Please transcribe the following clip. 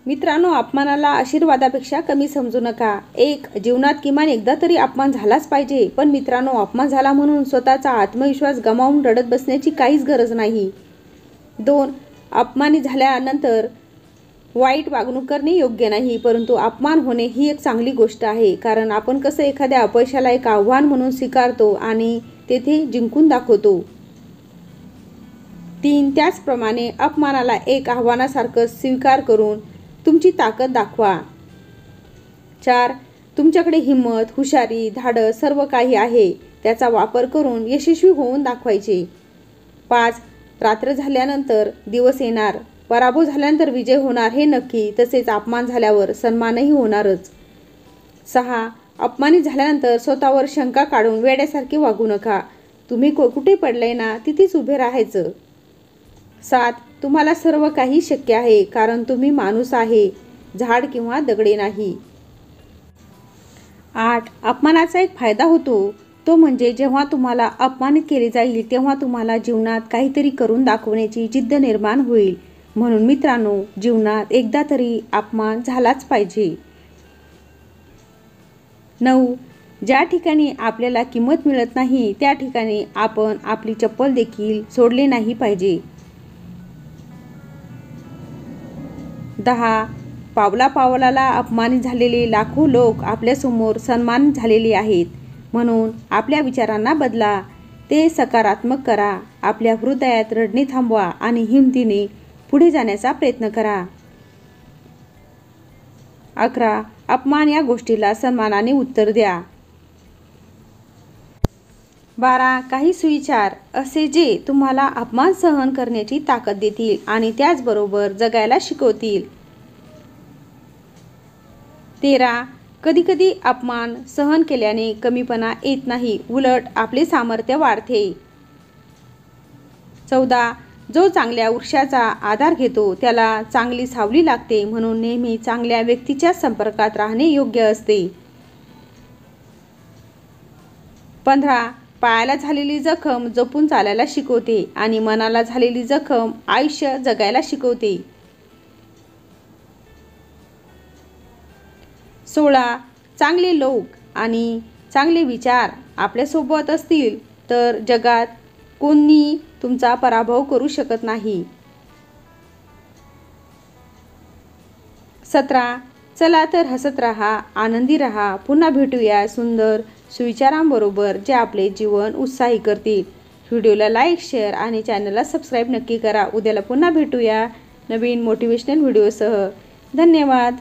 मित्रांनो, अपमानाला आशीर्वादापेक्षा कमी समजू नका. जीवनात किमान एकदा तरी अपमान झालाच पाहिजे. पण मित्रांनो, अपमान झाला म्हणून स्वतःचा आत्मविश्वास गमावून रडत बसण्याची काहीच गरज नाही. 2. अपमानित झाल्यानंतर वाईट वागणूक करणे योग्य नाही, परंतु अपमान होणे ही एक चांगली गोष्ट आहे. कारण आपण कसं एखाद्या अपयशाला एक आव्हान म्हणून स्वीकारतो आणि तेथे जिंकून दाखवतो. 3. त्याचप्रमाणे अपमानाला एक आव्हानासारखं स्वीकार करून तुमची ताकद दाखवा. 4. तुमच्याकडे हिंमत, हुशारी, धाडस सर्व काही आहे. त्याचा वापर करून यशस्वी होऊन दाखवायचे. 5. रात्र झाल्यानंतर दिवस येणार. पराभव झाल्यानंतर विजय होणार हे नक्की. तसेच अपमान झाल्यावर सन्मानही होणारच. 6. अपमानित झाल्यानंतर स्वतःवर शंका काढून वेड्यासारखे वागू नका. तुम्ही कुठे पडले ना, तिथेच उभे राहायचं. 7. तुम्हाला सर्व काही शक्य आहे, कारण तुम्ही माणूस आहे, झाड किंवा दगडे नाही. 8. अपमानाचा एक फायदा होतो, तो म्हणजे जेव्हा तुम्हाला अपमानित केले जाईल तेव्हा तुम्हाला जीवनात काहीतरी करून दाखवण्याची जिद्द निर्माण होईल. म्हणून मित्रांनो, जीवनात एकदा तरी अपमान झालाच पाहिजे. 9. ज्या ठिकाणी आपल्याला किंमत मिळत नाही त्या ठिकाणी आपण आपली चप्पल देखील सोडले नाही पाहिजे. 10. पावला अपमानित झालेले लाखो लोक आपल्यासमोर सन्मानित झालेले आहेत. म्हणून आपल्या विचारांना बदला, ते सकारात्मक करा. आपल्या हृदयात रडणे थांबवा आणि हिमतीने पुढे जाण्याचा प्रयत्न करा. 11. अपमान या गोष्टीला सन्मानाने उत्तर द्या. 12. काही सुविचार असे जे तुम्हाला अपमान सहन करण्याची ताकद देतील आणि त्याचबरोबर जगायला शिकवतील. 13. कधीकधी अपमान सहन केल्याने कमीपणा येत नाही, उलट आपले सामर्थ्य वाढते. 14. जो चांगल्या वृक्षाचा आधार घेतो त्याला चांगली सावली लागते, म्हणून नेहमी चांगल्या व्यक्तीच्या संपर्कात राहणे योग्य असते. 15. पायाला झालेली जखम जपून चालायला शिकवते आणि मनाला झालेली जखम आयुष्य जगायला शिकवते. 16. चांगले लोक आणि चांगले विचार आपल्यासोबत असतील तर जगात कोणी तुमचा पराभव करू शकत नाही. 17. चला तर हसत राहा, आनंदी राहा. पुन्हा भेटूया सुंदर सुविचारांबरोबर जे आपले जीवन उत्साही करतील. व्हिडिओला लाईक, शेअर आणि चॅनलला सबस्क्राईब नक्की करा. उद्याला पुन्हा भेटूया नवीन मोटिवेशनल व्हिडिओसह. धन्यवाद.